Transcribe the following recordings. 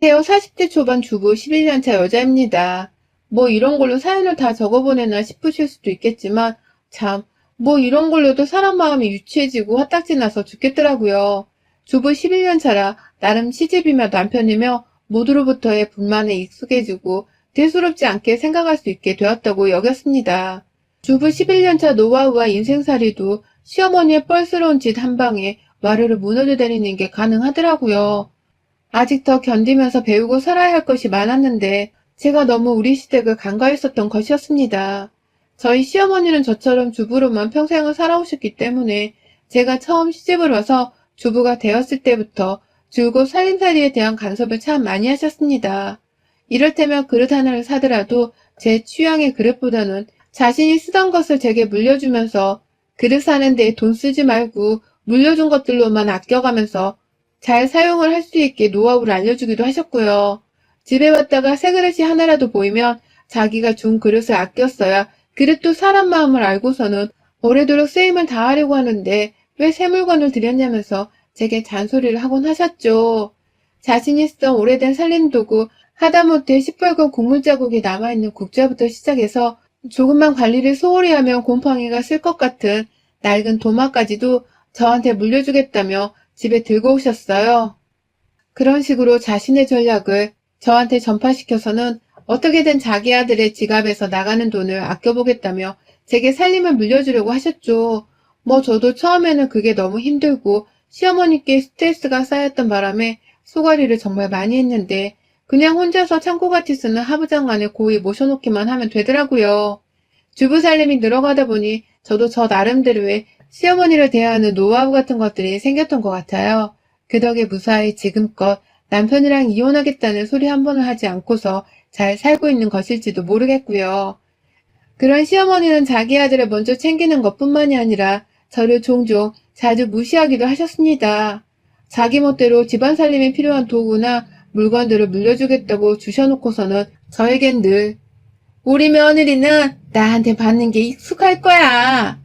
안녕하세요. 40대 초반 주부 11년차 여자입니다. 뭐 이런 걸로 사연을 다 적어보내나 싶으실 수도 있겠지만 참, 뭐 이런 걸로도 사람 마음이 유치해지고 화딱지 나서 죽겠더라고요. 주부 11년차라 나름 시집이며 남편이며 모두로부터의 불만에 익숙해지고 대수롭지 않게 생각할 수 있게 되었다고 여겼습니다. 주부 11년차 노하우와 인생살이도 시어머니의 뻘스러운 짓 한 방에 와르르 무너져 내리는 게 가능하더라고요. 아직 더 견디면서 배우고 살아야 할 것이 많았는데 제가 너무 우리 시댁을 간과했었던 것이었습니다. 저희 시어머니는 저처럼 주부로만 평생을 살아오셨기 때문에 제가 처음 시집을 와서 주부가 되었을 때부터 줄곧 살림살이에 대한 간섭을 참 많이 하셨습니다. 이를테면 그릇 하나를 사더라도 제 취향의 그릇보다는 자신이 쓰던 것을 제게 물려주면서 그릇 사는 데 돈 쓰지 말고 물려준 것들로만 아껴가면서 잘 사용을 할 수 있게 노하우를 알려주기도 하셨고요. 집에 왔다가 새 그릇이 하나라도 보이면 자기가 준 그릇을 아껴 써야 그릇도 사람 마음을 알고서는 오래도록 쓰임을 다하려고 하는데 왜 새 물건을 드렸냐면서 제게 잔소리를 하곤 하셨죠. 자신이 쓰던 오래된 살림도구, 하다못해 시뻘건 국물 자국이 남아있는 국자부터 시작해서 조금만 관리를 소홀히 하면 곰팡이가 쓸 것 같은 낡은 도마까지도 저한테 물려주겠다며 집에 들고 오셨어요. 그런 식으로 자신의 전략을 저한테 전파시켜서는 어떻게든 자기 아들의 지갑에서 나가는 돈을 아껴보겠다며 제게 살림을 물려주려고 하셨죠. 뭐 저도 처음에는 그게 너무 힘들고 시어머니께 스트레스가 쌓였던 바람에 소가리를 정말 많이 했는데 그냥 혼자서 창고같이 쓰는 하부장 안에 고이 모셔놓기만 하면 되더라고요. 주부 살림이 늘어가다 보니 저도 저 나름대로의 시어머니를 대하는 노하우 같은 것들이 생겼던 것 같아요. 그 덕에 무사히 지금껏 남편이랑 이혼하겠다는 소리 한 번을 하지 않고서 잘 살고 있는 것일지도 모르겠고요. 그런 시어머니는 자기 아들을 먼저 챙기는 것뿐만이 아니라 저를 종종 자주 무시하기도 하셨습니다. 자기 멋대로 집안 살림에 필요한 도구나 물건들을 물려주겠다고 주셔놓고서는 저에겐 늘 우리 며느리는 나한테 받는 게 익숙할 거야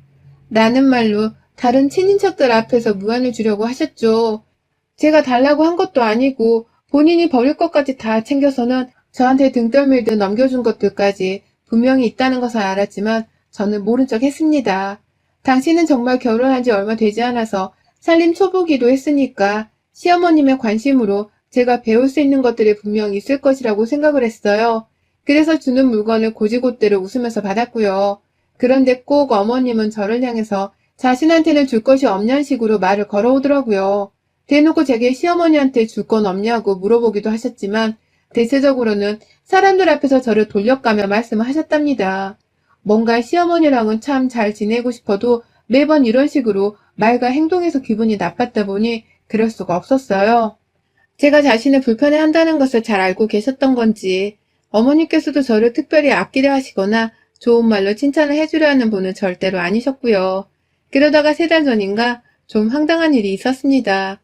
라는 말로 다른 친인척들 앞에서 무안을 주려고 하셨죠. 제가 달라고 한 것도 아니고 본인이 버릴 것까지 다 챙겨서는 저한테 등 떠밀듯 넘겨준 것들까지 분명히 있다는 것을 알았지만 저는 모른 척 했습니다. 당신은 정말 결혼한 지 얼마 되지 않아서 살림 초보기도 했으니까 시어머님의 관심으로 제가 배울 수 있는 것들이 분명히 있을 것이라고 생각을 했어요. 그래서 주는 물건을 고지곳대로 웃으면서 받았고요. 그런데 꼭 어머님은 저를 향해서 자신한테는 줄 것이 없냐는 식으로 말을 걸어오더라고요. 대놓고 제게 시어머니한테 줄 건 없냐고 물어보기도 하셨지만 대체적으로는 사람들 앞에서 저를 돌려가며 말씀을 하셨답니다. 뭔가 시어머니랑은 참 잘 지내고 싶어도 매번 이런 식으로 말과 행동에서 기분이 나빴다 보니 그럴 수가 없었어요. 제가 자신을 불편해한다는 것을 잘 알고 계셨던 건지 어머니께서도 저를 특별히 아끼려 하시거나 좋은 말로 칭찬을 해주려 하는 분은 절대로 아니셨고요. 그러다가 3달 전인가 좀 황당한 일이 있었습니다.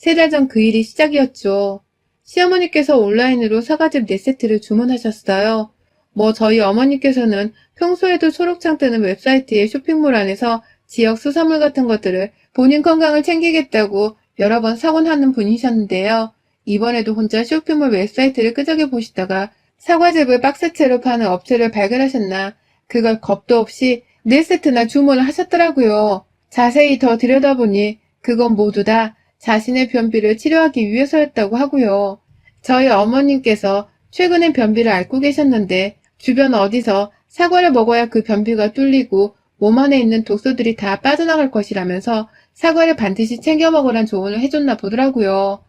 3달 전 그 일이 시작이었죠. 시어머니께서 온라인으로 사과즙 4세트를 주문하셨어요. 뭐 저희 어머니께서는 평소에도 초록창 뜨는 웹사이트의 쇼핑몰 안에서 지역 수산물 같은 것들을 본인 건강을 챙기겠다고 여러 번 사곤 하는 분이셨는데요. 이번에도 혼자 쇼핑몰 웹사이트를 끄적여 보시다가 사과즙을 박스채로 파는 업체를 발견하셨나 그걸 겁도 없이 4세트나 주문을 하셨더라고요. 자세히 더 들여다보니 그건 모두 다 자신의 변비를 치료하기 위해서였다고 하고요. 저희 어머님께서 최근에 변비를 앓고 계셨는데 주변 어디서 사과를 먹어야 그 변비가 뚫리고 몸 안에 있는 독소들이 다 빠져나갈 것이라면서 사과를 반드시 챙겨 먹으란 조언을 해줬나 보더라고요.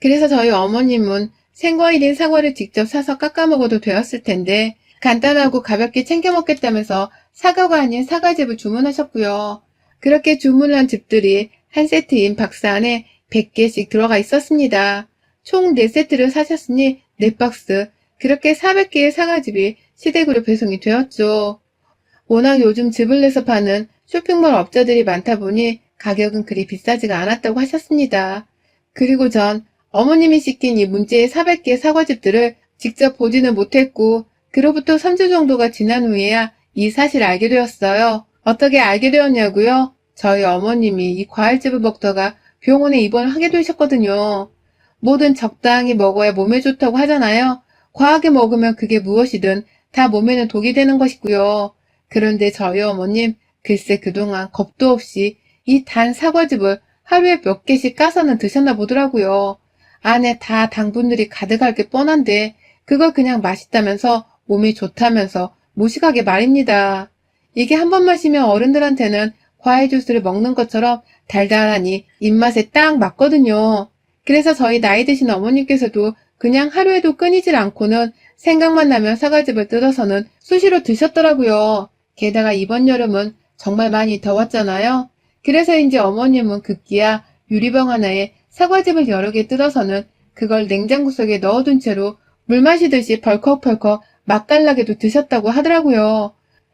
그래서 저희 어머님은 생과일인 사과를 직접 사서 깎아 먹어도 되었을 텐데 간단하고 가볍게 챙겨 먹겠다면서 사과가 아닌 사과즙을 주문하셨고요. 그렇게 주문한 즙들이 한 세트인 박스 안에 100개씩 들어가 있었습니다. 총 4세트를 사셨으니 4박스, 그렇게 400개의 사과즙이 시댁으로 배송이 되었죠. 워낙 요즘 즙을 내서 파는 쇼핑몰 업자들이 많다 보니 가격은 그리 비싸지가 않았다고 하셨습니다. 그리고 전 어머님이 시킨 이 문제의 400개 사과즙들을 직접 보지는 못했고 그로부터 3주 정도가 지난 후에야 이 사실을 알게 되었어요. 어떻게 알게 되었냐고요? 저희 어머님이 이 과일즙을 먹다가 병원에 입원을 하게 되셨거든요. 뭐든 적당히 먹어야 몸에 좋다고 하잖아요. 과하게 먹으면 그게 무엇이든 다 몸에는 독이 되는 것이고요. 그런데 저희 어머님, 글쎄 그동안 겁도 없이 이 단 사과즙을 하루에 몇 개씩 까서는 드셨나 보더라고요. 안에 다 당분들이 가득할 게 뻔한데 그걸 그냥 맛있다면서 몸이 좋다면서 무식하게 말입니다. 이게 한 번 마시면 어른들한테는 과일 주스를 먹는 것처럼 달달하니 입맛에 딱 맞거든요. 그래서 저희 나이 드신 어머님께서도 그냥 하루에도 끊이질 않고는 생각만 나면 사과즙을 뜯어서는 수시로 드셨더라고요. 게다가 이번 여름은 정말 많이 더웠잖아요. 그래서인지 어머님은 급기야 유리병 하나에 사과즙을 여러 개 뜯어서는 그걸 냉장고 속에 넣어둔 채로 물 마시듯이 벌컥벌컥 맛깔나게도 드셨다고 하더라고요.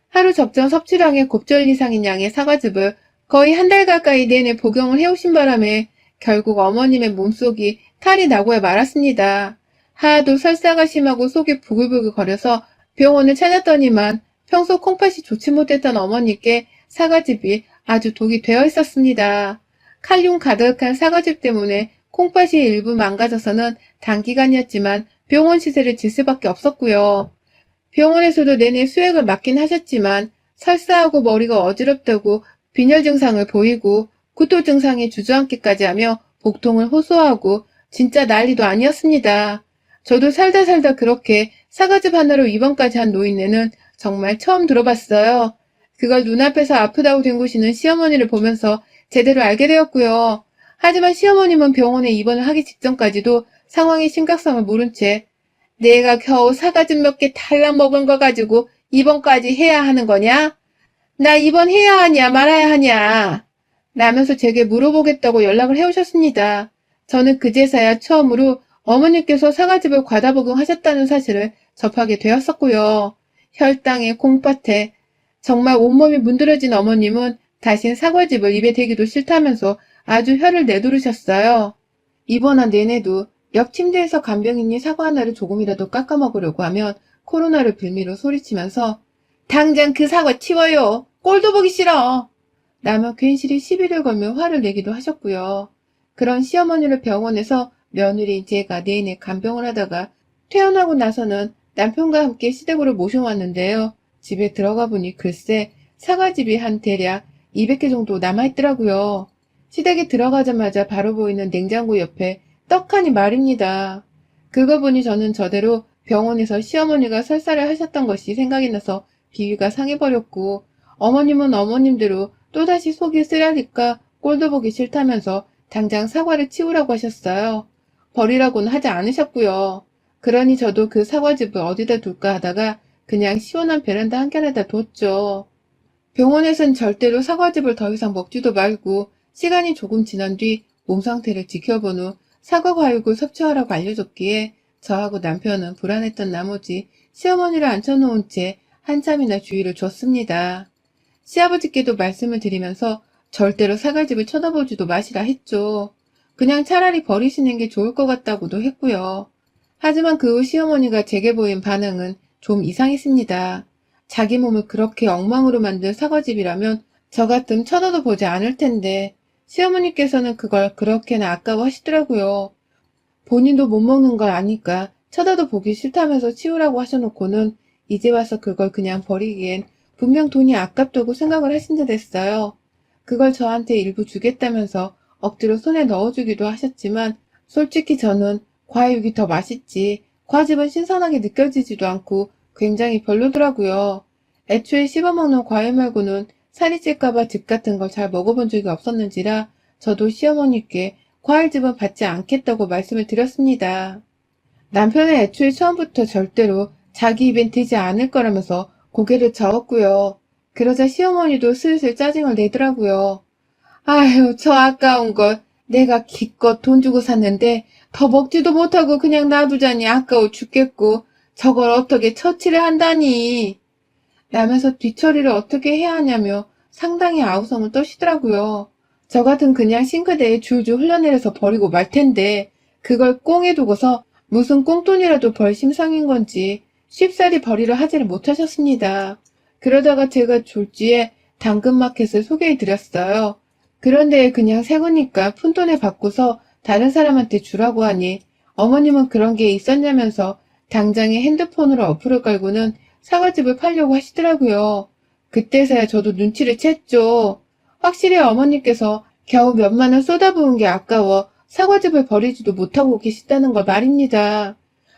하루 적정 섭취량의 곱절 이상인 양의 사과즙을 거의 한 달 가까이 내내 복용을 해오신 바람에 결국 어머님의 몸속이 탈이 나고야 말았습니다. 하도 설사가 심하고 속이 부글부글 거려서 병원을 찾았더니만 평소 콩팥이 좋지 못했던 어머니께 사과즙이 아주 독이 되어 있었습니다. 칼륨 가득한 사과즙 때문에 콩팥이 일부 망가져서는 단기간이었지만 병원 시세를 질 수밖에 없었고요. 병원에서도 내내 수액을 맞긴 하셨지만 설사하고 머리가 어지럽다고 빈혈 증상을 보이고 구토 증상이 주저앉기까지 하며 복통을 호소하고 진짜 난리도 아니었습니다. 저도 살다 그렇게 사과즙 하나로 입원까지 한 노인네는 정말 처음 들어봤어요. 그걸 눈앞에서 아프다고 뒹구시는 시어머니를 보면서 제대로 알게 되었고요. 하지만 시어머님은 병원에 입원을 하기 직전까지도 상황의 심각성을 모른 채 내가 겨우 사과즙 몇 개 달랑 먹은 거 가지고 입원까지 해야 하는 거냐? 나 입원해야 하냐 말아야 하냐? 라면서 제게 물어보겠다고 연락을 해오셨습니다. 저는 그제서야 처음으로 어머니께서 사과즙을 과다 복용하셨다는 사실을 접하게 되었었고요. 혈당에 콩팥에 정말 온몸이 문드러진 어머님은 다신 사과즙을 입에 대기도 싫다면서 아주 혀를 내두르셨어요. 입원한 내내도 옆 침대에서 간병인이 사과 하나를 조금이라도 깎아 먹으려고 하면 코로나를 빌미로 소리치면서 당장 그 사과 치워요. 꼴도 보기 싫어. 라며 괜시리 시비를 걸며 화를 내기도 하셨고요. 그런 시어머니를 병원에서 며느리 제가 내내 간병을 하다가 퇴원하고 나서는 남편과 함께 시댁으로 모셔왔는데요. 집에 들어가 보니 글쎄 사과즙이 한 대략 200개 정도 남아있더라고요. 시댁에 들어가자마자 바로 보이는 냉장고 옆에 떡하니 말입니다. 그거 보니 저는 저대로 병원에서 시어머니가 설사를 하셨던 것이 생각이 나서 비위가 상해버렸고 어머님은 어머님대로 또다시 속이 쓰라니까 꼴도 보기 싫다면서 당장 사과를 치우라고 하셨어요. 버리라고는 하지 않으셨고요. 그러니 저도 그 사과즙을 어디다 둘까 하다가 그냥 시원한 베란다 한켠에다 뒀죠. 병원에선 절대로 사과즙을 더 이상 먹지도 말고 시간이 조금 지난 뒤 몸 상태를 지켜본 후 사과 과육을 섭취하라고 알려줬기에 저하고 남편은 불안했던 나머지 시어머니를 앉혀놓은 채 한참이나 주의를 줬습니다. 시아버지께도 말씀을 드리면서 절대로 사과즙을 쳐다보지도 마시라 했죠. 그냥 차라리 버리시는 게 좋을 것 같다고도 했고요. 하지만 그 후 시어머니가 제게 보인 반응은 좀 이상했습니다. 자기 몸을 그렇게 엉망으로 만든 사과즙이라면 저 같음 쳐다도 보지 않을 텐데 시어머니께서는 그걸 그렇게나 아까워하시더라고요. 본인도 못 먹는 걸 아니까 쳐다도 보기 싫다면서 치우라고 하셔놓고는 이제 와서 그걸 그냥 버리기엔 분명 돈이 아깝다고 생각을 하신 듯 했어요. 그걸 저한테 일부 주겠다면서 억지로 손에 넣어주기도 하셨지만 솔직히 저는 과육이 더 맛있지 과즙은 신선하게 느껴지지도 않고 굉장히 별로더라고요. 애초에 씹어먹는 과일 말고는 살이 찔까봐 즙 같은 걸 잘 먹어본 적이 없었는지라 저도 시어머니께 과일즙은 받지 않겠다고 말씀을 드렸습니다. 남편은 애초에 처음부터 절대로 자기 입엔 드지 않을 거라면서 고개를 저었고요. 그러자 시어머니도 슬슬 짜증을 내더라고요. 아휴, 저 아까운 걸 내가 기껏 돈 주고 샀는데 더 먹지도 못하고 그냥 놔두자니 아까워 죽겠고 저걸 어떻게 처치를 한다니. 라면서 뒤처리를 어떻게 해야 하냐며 상당히 아우성을 떠시더라고요. 저 같은 그냥 싱크대에 줄줄 흘러내려서 버리고 말 텐데 그걸 꽁에 두고서 무슨 꽁돈이라도 벌 심상인 건지 쉽사리 버리려 하지를 못하셨습니다. 그러다가 제가 졸지에 당근마켓을 소개해드렸어요. 그런데 그냥 새 거니까 푼돈에 바꿔서 다른 사람한테 주라고 하니 어머님은 그런 게 있었냐면서 당장에 핸드폰으로 어플을 깔고는 사과즙을 팔려고 하시더라고요. 그때서야 저도 눈치를 챘죠. 확실히 어머님께서 겨우 몇만 원 쏟아부은 게 아까워 사과즙을 버리지도 못하고 계시다는 걸 말입니다.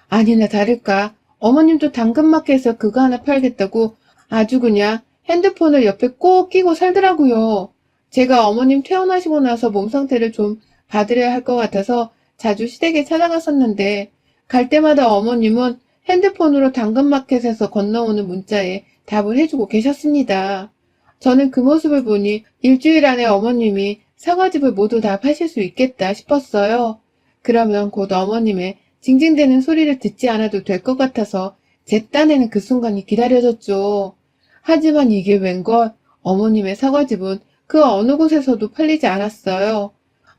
아니나 다를까 어머님도 당근마켓에서 그거 하나 팔겠다고 아주 그냥 핸드폰을 옆에 꼭 끼고 살더라고요. 제가 어머님 퇴원하시고 나서 몸 상태를 좀 봐드려야 할 것 같아서 자주 시댁에 찾아갔었는데 갈 때마다 어머님은 핸드폰으로 당근마켓에서 건너오는 문자에 답을 해주고 계셨습니다. 저는 그 모습을 보니 일주일 안에 어머님이 사과즙을 모두 다 파실 수 있겠다 싶었어요. 그러면 곧 어머님의 징징대는 소리를 듣지 않아도 될 것 같아서 제 딴에는 그 순간이 기다려졌죠. 하지만 이게 웬걸 어머님의 사과즙은 그 어느 곳에서도 팔리지 않았어요.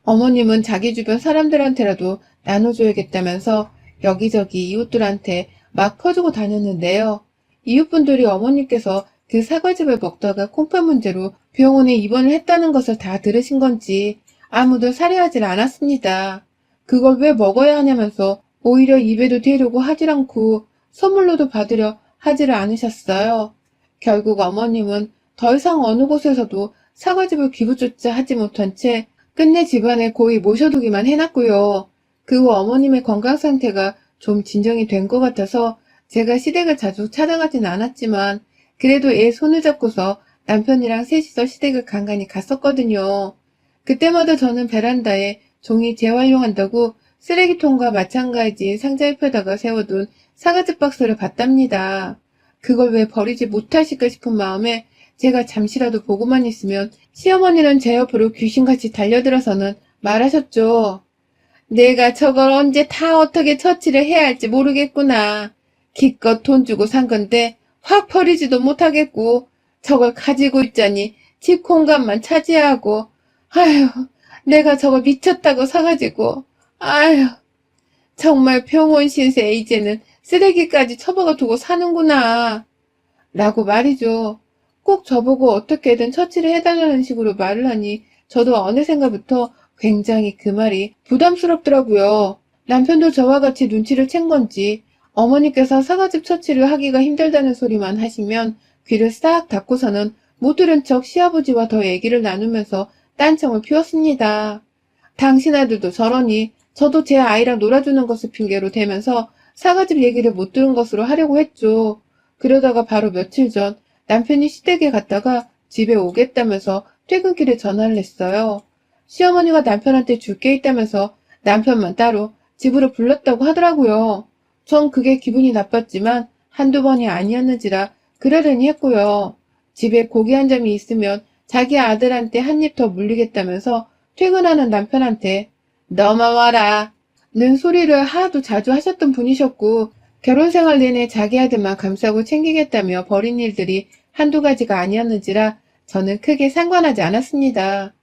어머님은 자기 주변 사람들한테라도 나눠줘야겠다면서 여기저기 이웃들한테 막 퍼주고 다녔는데요. 이웃분들이 어머님께서 그 사과즙을 먹다가 콩팥 문제로 병원에 입원을 했다는 것을 다 들으신 건지 아무도 살해하질 않았습니다. 그걸 왜 먹어야 하냐면서 오히려 입에도 대려고 하질 않고 선물로도 받으려 하지를 않으셨어요. 결국 어머님은 더 이상 어느 곳에서도 사과즙을 기부조차 하지 못한 채 끝내 집안에 고이 모셔두기만 해놨고요. 그 후 어머님의 건강 상태가 좀 진정이 된 것 같아서 제가 시댁을 자주 찾아가진 않았지만 그래도 애 손을 잡고서 남편이랑 셋이서 시댁을 간간히 갔었거든요. 그때마다 저는 베란다에 종이 재활용한다고 쓰레기통과 마찬가지 상자 옆에다가 세워둔 사과즙 박스를 봤답니다. 그걸 왜 버리지 못하실까 싶은 마음에 제가 잠시라도 보고만 있으면 시어머니는 제 옆으로 귀신같이 달려들어서는 말하셨죠. 내가 저걸 언제 다 어떻게 처치를 해야 할지 모르겠구나. 기껏 돈 주고 산 건데 확 버리지도 못하겠고 저걸 가지고 있자니 집 공간만 차지하고 아휴 내가 저걸 미쳤다고 사가지고 아휴 정말 병원 신세 이제는 쓰레기까지 처박아 두고 사는구나 라고 말이죠. 꼭 저보고 어떻게든 처치를 해달라는 식으로 말을 하니 저도 어느샌가부터 굉장히 그 말이 부담스럽더라고요. 남편도 저와 같이 눈치를 챈 건지 어머니께서 사과즙 처치를 하기가 힘들다는 소리만 하시면 귀를 싹 닫고서는 못 들은 척 시아버지와 더 얘기를 나누면서 딴청을 피웠습니다. 당신 아들도 저러니 저도 제 아이랑 놀아주는 것을 핑계로 대면서 사과즙 얘기를 못 들은 것으로 하려고 했죠. 그러다가 바로 며칠 전 남편이 시댁에 갔다가 집에 오겠다면서 퇴근길에 전화를 했어요. 시어머니가 남편한테 줄 게 있다면서 남편만 따로 집으로 불렀다고 하더라고요. 전 그게 기분이 나빴지만 한두 번이 아니었는지라 그러려니 했고요. 집에 고기 한 점이 있으면 자기 아들한테 한 입 더 물리겠다면서 퇴근하는 남편한테 너만 와라 는 소리를 하도 자주 하셨던 분이셨고 결혼 생활 내내 자기 아들만 감싸고 챙기겠다며 벌인 일들이 한두 가지가 아니었는지라 저는 크게 상관하지 않았습니다.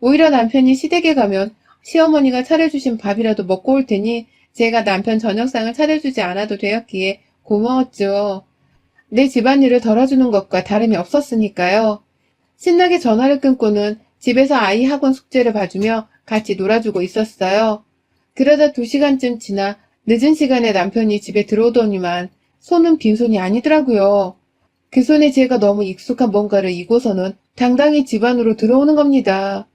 오히려 남편이 시댁에 가면 시어머니가 차려주신 밥이라도 먹고 올 테니 제가 남편 저녁상을 차려주지 않아도 되었기에 고마웠죠. 내 집안일을 덜어주는 것과 다름이 없었으니까요. 신나게 전화를 끊고는 집에서 아이 학원 숙제를 봐주며 같이 놀아주고 있었어요. 그러다 2시간쯤 지나 늦은 시간에 남편이 집에 들어오더니만 손은 빈손이 아니더라고요. 그 손에 제가 너무 익숙한 뭔가를 이고서는 당당히 집 안으로 들어오는 겁니다.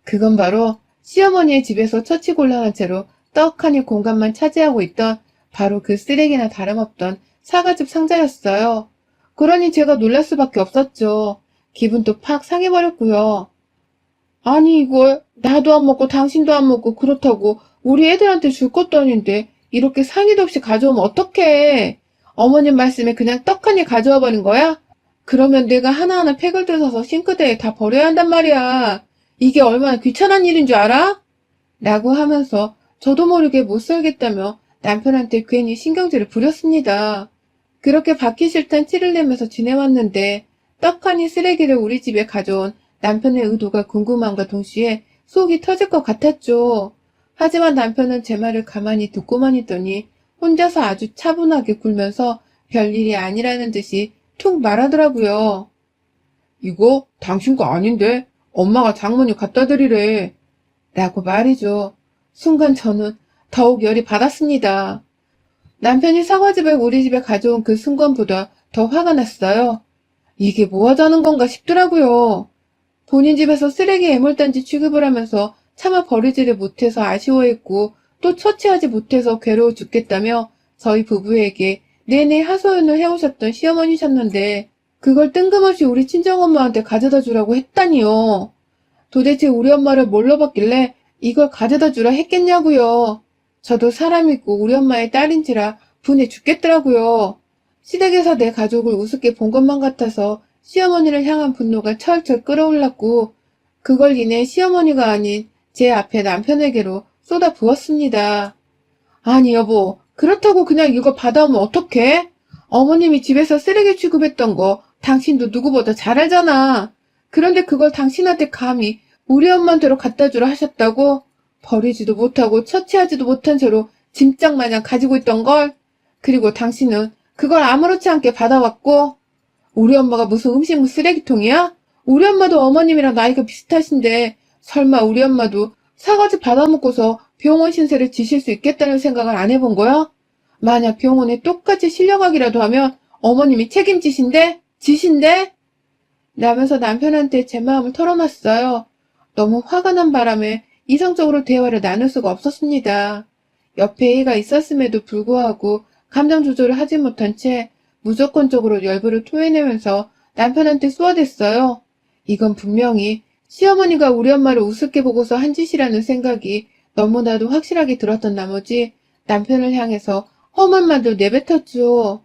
그건 바로 시어머니의 집에서 처치곤란한 채로 떡하니 공간만 차지하고 있던 바로 그 쓰레기나 다름없던 사과즙 상자였어요. 그러니 제가 놀랄 수밖에 없었죠. 기분도 팍 상해버렸고요. 아니 이걸 나도 안 먹고 당신도 안 먹고 그렇다고 우리 애들한테 줄 것도 아닌데 이렇게 상의도 없이 가져오면 어떡해. 어머님 말씀에 그냥 떡하니 가져와 버린 거야? 그러면 내가 하나하나 팩을 뜯어서 싱크대에 다 버려야 한단 말이야. 이게 얼마나 귀찮은 일인 줄 알아? 라고 하면서 저도 모르게 못 살겠다며 남편한테 괜히 신경질을 부렸습니다. 그렇게 받기 싫단 티를 내면서 지내왔는데 떡하니 쓰레기를 우리 집에 가져온 남편의 의도가 궁금함과 동시에 속이 터질 것 같았죠. 하지만 남편은 제 말을 가만히 듣고만 있더니 혼자서 아주 차분하게 굴면서 별일이 아니라는 듯이 툭 말하더라고요. 이거 당신 거 아닌데 엄마가 장모님 갖다 드리래. 라고 말이죠. 순간 저는 더욱 열이 받았습니다. 남편이 사과즙을 우리 집에 가져온 그 순간보다 더 화가 났어요. 이게 뭐 하자는 건가 싶더라고요. 본인 집에서 쓰레기 애물단지 취급을 하면서 차마 버리지를 못해서 아쉬워했고 또 처치하지 못해서 괴로워 죽겠다며 저희 부부에게 내내 하소연을 해오셨던 시어머니셨는데 그걸 뜬금없이 우리 친정엄마한테 가져다 주라고 했다니요. 도대체 우리 엄마를 뭘로 봤길래 이걸 가져다 주라 했겠냐고요. 저도 사람이고 우리 엄마의 딸인지라 분해 죽겠더라고요. 시댁에서 내 가족을 우습게 본 것만 같아서 시어머니를 향한 분노가 철철 끓어올랐고 그걸 인해 시어머니가 아닌 제 앞에 남편에게로 쏟아 부었습니다. 아니 여보, 그렇다고 그냥 이거 받아오면 어떡해? 어머님이 집에서 쓰레기 취급했던 거 당신도 누구보다 잘 알잖아. 그런데 그걸 당신한테 감히 우리 엄마한테로 갖다 주라 하셨다고? 버리지도 못하고 처치하지도 못한 채로 짐짝 마냥 가지고 있던 걸? 그리고 당신은 그걸 아무렇지 않게 받아왔고? 우리 엄마가 무슨 음식물 쓰레기통이야? 우리 엄마도 어머님이랑 나이가 비슷하신데 설마 우리 엄마도 사과즙 받아먹고서 병원 신세를 지실 수 있겠다는 생각을 안 해본 거야? 만약 병원에 똑같이 실려가기라도 하면 어머님이 책임지신데? 지신데? 라면서 남편한테 제 마음을 털어놨어요. 너무 화가 난 바람에 이성적으로 대화를 나눌 수가 없었습니다. 옆에 애가 있었음에도 불구하고 감정 조절을 하지 못한 채 무조건적으로 열불을 토해내면서 남편한테 쏘아댔어요. 이건 분명히 시어머니가 우리 엄마를 우습게 보고서 한 짓이라는 생각이 너무나도 확실하게 들었던 나머지 남편을 향해서 험한 말도 내뱉었죠.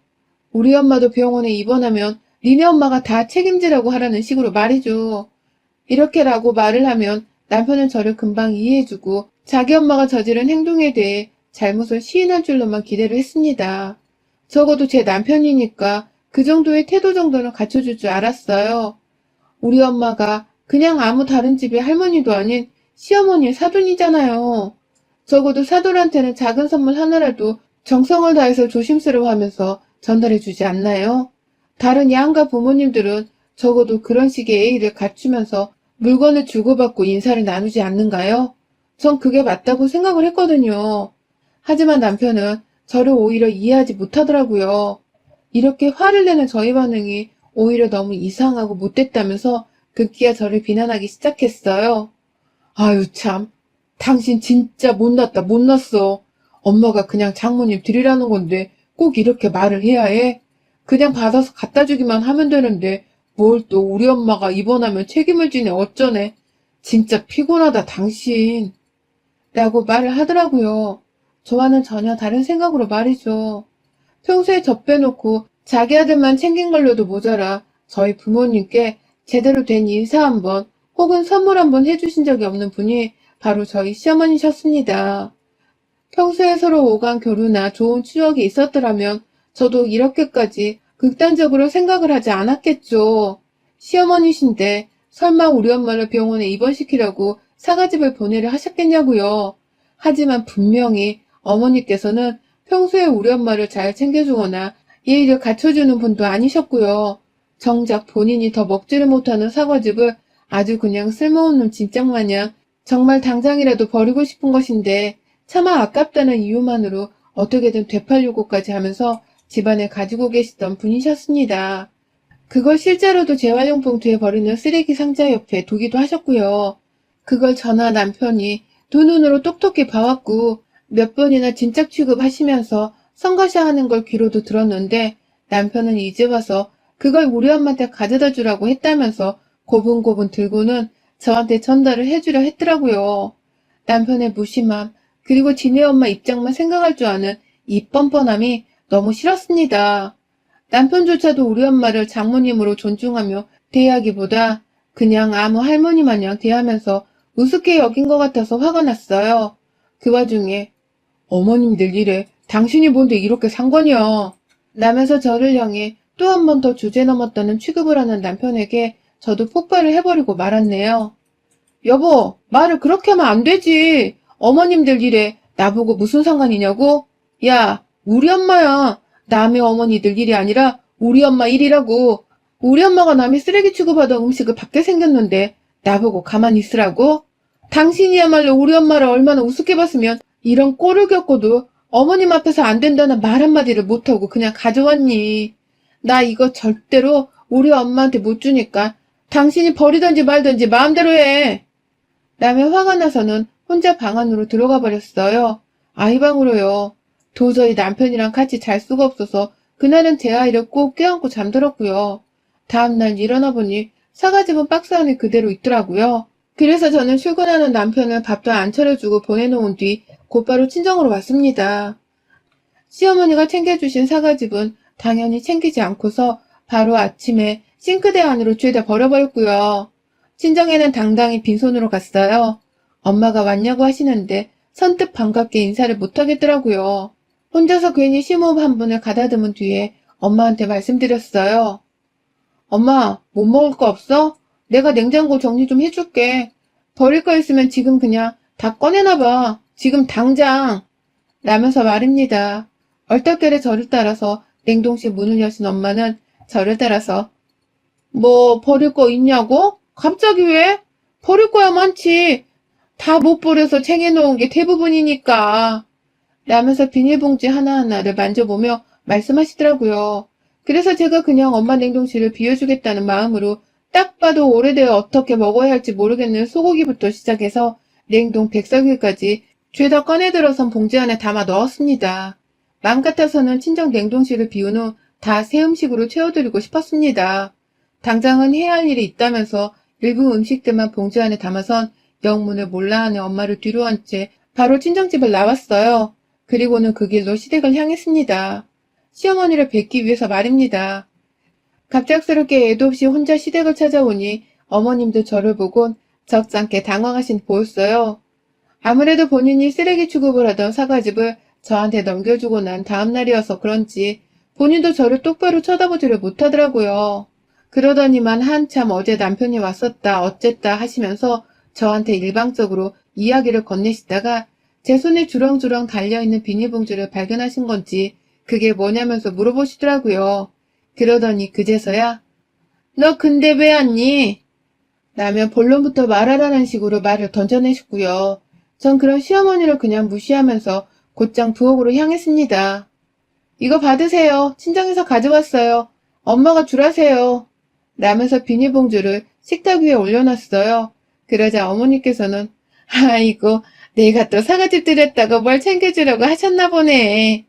우리 엄마도 병원에 입원하면 니네 엄마가 다 책임지라고 하라는 식으로 말이죠. 이렇게라고 말을 하면 남편은 저를 금방 이해해주고 자기 엄마가 저지른 행동에 대해 잘못을 시인할 줄로만 기대를 했습니다. 적어도 제 남편이니까 그 정도의 태도 정도는 갖춰줄 줄 알았어요. 우리 엄마가 그냥 아무 다른 집의 할머니도 아닌 시어머니의 사돈이잖아요. 적어도 사돈한테는 작은 선물 하나라도 정성을 다해서 조심스러워하면서 전달해주지 않나요? 다른 양가 부모님들은 적어도 그런 식의 예의를 갖추면서 물건을 주고받고 인사를 나누지 않는가요? 전 그게 맞다고 생각을 했거든요. 하지만 남편은 저를 오히려 이해하지 못하더라고요. 이렇게 화를 내는 저희 반응이 오히려 너무 이상하고 못됐다면서 급기야 저를 비난하기 시작했어요. 아유 참, 당신 진짜 못났다 못났어. 엄마가 그냥 장모님 드리라는 건데 꼭 이렇게 말을 해야 해? 그냥 받아서 갖다 주기만 하면 되는데 뭘 또 우리 엄마가 입원하면 책임을 지네 어쩌네. 진짜 피곤하다 당신. 라고 말을 하더라고요. 저와는 전혀 다른 생각으로 말이죠. 평소에 저 빼놓고 자기 아들만 챙긴 걸로도 모자라 저희 부모님께 제대로 된 인사 한번 혹은 선물 한번 해주신 적이 없는 분이 바로 저희 시어머니셨습니다. 평소에 서로 오간 교류나 좋은 추억이 있었더라면 저도 이렇게까지 극단적으로 생각을 하지 않았겠죠. 시어머니신데 설마 우리 엄마를 병원에 입원시키려고 사과즙을 보내려 하셨겠냐고요. 하지만 분명히 어머니께서는 평소에 우리 엄마를 잘 챙겨주거나 예의를 갖춰주는 분도 아니셨고요. 정작 본인이 더 먹지를 못하는 사과즙을 아주 그냥 쓸모없는 짐짝 마냥 정말 당장이라도 버리고 싶은 것인데 차마 아깝다는 이유만으로 어떻게든 되팔려고까지 하면서 집안에 가지고 계시던 분이셨습니다. 그걸 실제로도 재활용품 뒤에 버리는 쓰레기 상자 옆에 두기도 하셨고요. 그걸 저나 남편이 두 눈으로 똑똑히 봐왔고 몇 번이나 짐짝 취급하시면서 성가셔하는 걸 귀로도 들었는데 남편은 이제 와서 그걸 우리 엄마한테 가져다 주라고 했다면서 고분고분 들고는 저한테 전달을 해주려 했더라고요. 남편의 무심함 그리고 지네 엄마 입장만 생각할 줄 아는 이 뻔뻔함이 너무 싫었습니다. 남편조차도 우리 엄마를 장모님으로 존중하며 대하기보다 그냥 아무 할머니 마냥 대하면서 우습게 여긴 것 같아서 화가 났어요. 그 와중에 어머님들 일에 당신이 뭔데 이렇게 상관이야. 라면서 저를 향해 또 한 번 더 주제 넘었다는 취급을 하는 남편에게 저도 폭발을 해버리고 말았네요. 여보, 말을 그렇게 하면 안 되지. 어머님들 일에 나보고 무슨 상관이냐고? 야, 우리 엄마야. 남의 어머니들 일이 아니라 우리 엄마 일이라고. 우리 엄마가 남이 쓰레기 취급하던 음식을 받게 생겼는데 나보고 가만히 있으라고? 당신이야말로 우리 엄마를 얼마나 우습게 봤으면 이런 꼴을 겪고도 어머님 앞에서 안 된다는 말 한마디를 못하고 그냥 가져왔니? 나 이거 절대로 우리 엄마한테 못 주니까 당신이 버리든지 말든지 마음대로 해. 라며 화가 나서는 혼자 방 안으로 들어가 버렸어요. 아이 방으로요. 도저히 남편이랑 같이 잘 수가 없어서 그날은 제 아이를 꼭 껴안고 잠들었고요. 다음날 일어나 보니 사과즙은 박스 안에 그대로 있더라고요. 그래서 저는 출근하는 남편을 밥도 안 차려주고 보내놓은 뒤 곧바로 친정으로 왔습니다. 시어머니가 챙겨주신 사과즙은 당연히 챙기지 않고서 바로 아침에 싱크대 안으로 죄다 버려버렸고요. 친정에는 당당히 빈손으로 갔어요. 엄마가 왔냐고 하시는데 선뜻 반갑게 인사를 못하겠더라고요. 혼자서 괜히 심호흡 한 번을 가다듬은 뒤에 엄마한테 말씀드렸어요. 엄마, 못 먹을 거 없어? 내가 냉장고 정리 좀 해줄게. 버릴 거 있으면 지금 그냥 다 꺼내놔봐. 지금 당장. 라면서 말입니다. 얼떨결에 저를 따라서 냉동실 문을 여신 엄마는 저를 따라서 뭐 버릴 거 있냐고? 갑자기 왜? 버릴 거야 많지. 다 못 버려서 챙겨놓은 게 대부분이니까. 라면서 비닐봉지 하나하나를 만져보며 말씀하시더라고요. 그래서 제가 그냥 엄마 냉동실을 비워주겠다는 마음으로 딱 봐도 오래되어 어떻게 먹어야 할지 모르겠는 소고기부터 시작해서 냉동 백설기까지 죄다 꺼내들어선 봉지 안에 담아 넣었습니다. 마음 같아서는 친정 냉동실을 비운 후 다 새 음식으로 채워드리고 싶었습니다. 당장은 해야 할 일이 있다면서 일부 음식들만 봉지 안에 담아선 영문을 몰라 하는 엄마를 뒤로 한 채 바로 친정집을 나왔어요. 그리고는 그 길로 시댁을 향했습니다. 시어머니를 뵙기 위해서 말입니다. 갑작스럽게 애도 없이 혼자 시댁을 찾아오니 어머님도 저를 보곤 적잖게 당황하신 보였어요. 아무래도 본인이 쓰레기 취급을 하던 사과즙을 저한테 넘겨주고 난 다음 날이어서 그런지 본인도 저를 똑바로 쳐다보지를 못하더라고요. 그러더니만 한참 어제 남편이 왔었다 어쨌다 하시면서 저한테 일방적으로 이야기를 건네시다가 제 손에 주렁주렁 달려있는 비닐봉지를 발견하신 건지 그게 뭐냐면서 물어보시더라고요. 그러더니 그제서야 너 근데 왜 왔니? 라며 본론부터 말하라는 식으로 말을 던져내셨고요. 전 그런 시어머니를 그냥 무시하면서 곧장 부엌으로 향했습니다. 이거 받으세요. 친정에서 가져왔어요. 엄마가 주라세요. 라면서 비닐봉지를 식탁 위에 올려놨어요. 그러자 어머니께서는 아이고 내가 또 사과즙 드렸다고 뭘 챙겨주려고 하셨나 보네.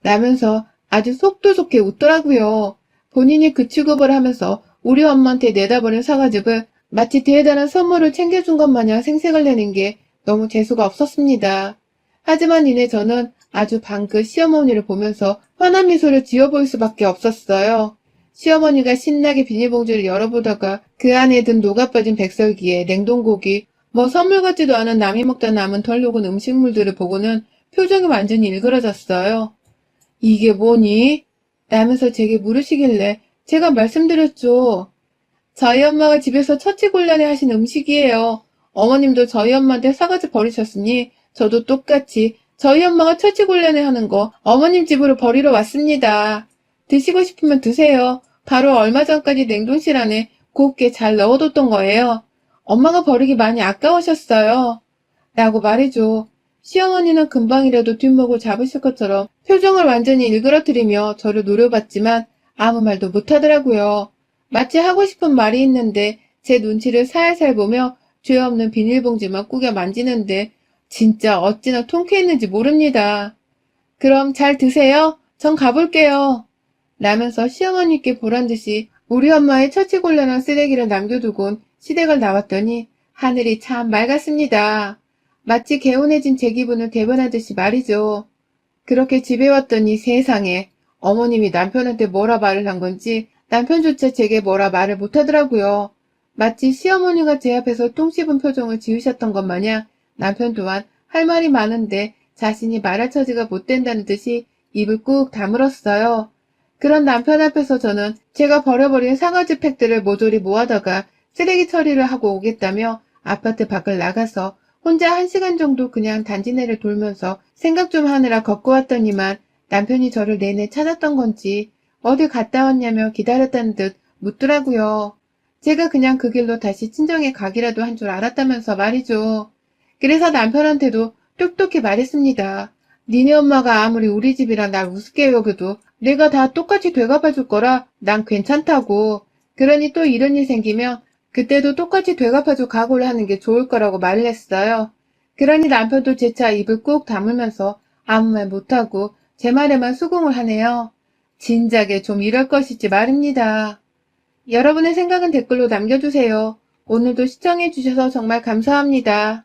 라면서 아주 속도 좋게 웃더라고요. 본인이 그 취급을 하면서 우리 엄마한테 내다버린 사과즙을 마치 대단한 선물을 챙겨준 것 마냥 생색을 내는 게 너무 재수가 없었습니다. 하지만 이내 저는 아주 방긋 시어머니를 보면서 환한 미소를 지어 보일 수밖에 없었어요. 시어머니가 신나게 비닐봉지를 열어보다가 그 안에 든 녹아빠진 백설기에 냉동고기, 뭐 선물 같지도 않은 남이 먹다 남은 덜 녹은 음식물들을 보고는 표정이 완전히 일그러졌어요. 이게 뭐니? 라면서 제게 물으시길래 제가 말씀드렸죠. 저희 엄마가 집에서 처치곤란해 하신 음식이에요. 어머님도 저희 엄마한테 사과즙 버리셨으니 저도 똑같이 저희 엄마가 처치곤란해 하는 거 어머님 집으로 버리러 왔습니다. 드시고 싶으면 드세요. 바로 얼마 전까지 냉동실 안에 곱게 잘 넣어뒀던 거예요. 엄마가 버리기 많이 아까우셨어요. 라고 말해줘. 시어머니는 금방이라도 뒷목을 잡으실 것처럼 표정을 완전히 일그러뜨리며 저를 노려봤지만 아무 말도 못하더라고요. 마치 하고 싶은 말이 있는데 제 눈치를 살살 보며 죄 없는 비닐봉지만 꾸겨 만지는데 진짜 어찌나 통쾌했는지 모릅니다. 그럼 잘 드세요. 전 가볼게요. 라면서 시어머니께 보란듯이 우리 엄마의 처치곤란한 쓰레기를 남겨두곤 시댁을 나왔더니 하늘이 참 맑았습니다. 마치 개운해진 제 기분을 대변하듯이 말이죠. 그렇게 집에 왔더니 세상에 어머님이 남편한테 뭐라 말을 한 건지 남편조차 제게 뭐라 말을 못하더라고요. 마치 시어머니가 제 앞에서 똥 씹은 표정을 지으셨던 것 마냥 남편 또한 할 말이 많은데 자신이 말할 처지가 못 된다는 듯이 입을 꾹 다물었어요. 그런 남편 앞에서 저는 제가 버려버린 사과즙 팩들을 모조리 모아다가 쓰레기 처리를 하고 오겠다며 아파트 밖을 나가서 혼자 1시간 정도 그냥 단지내를 돌면서 생각 좀 하느라 걷고 왔더니만 남편이 저를 내내 찾았던 건지 어디 갔다 왔냐며 기다렸다는 듯 묻더라고요. 제가 그냥 그 길로 다시 친정에 가기라도 한 줄 알았다면서 말이죠. 그래서 남편한테도 똑똑히 말했습니다. 니네 엄마가 아무리 우리 집이랑 날 우습게 여겨도 내가 다 똑같이 되갚아줄 거라 난 괜찮다고. 그러니 또 이런 일 생기면 그때도 똑같이 되갚아줄 각오를 하는 게 좋을 거라고 말을 했어요. 그러니 남편도 재차 입을 꾹 다물면서 아무 말 못하고 제 말에만 수긍을 하네요. 진작에 좀 이럴 것이지 말입니다. 여러분의 생각은 댓글로 남겨주세요. 오늘도 시청해주셔서 정말 감사합니다.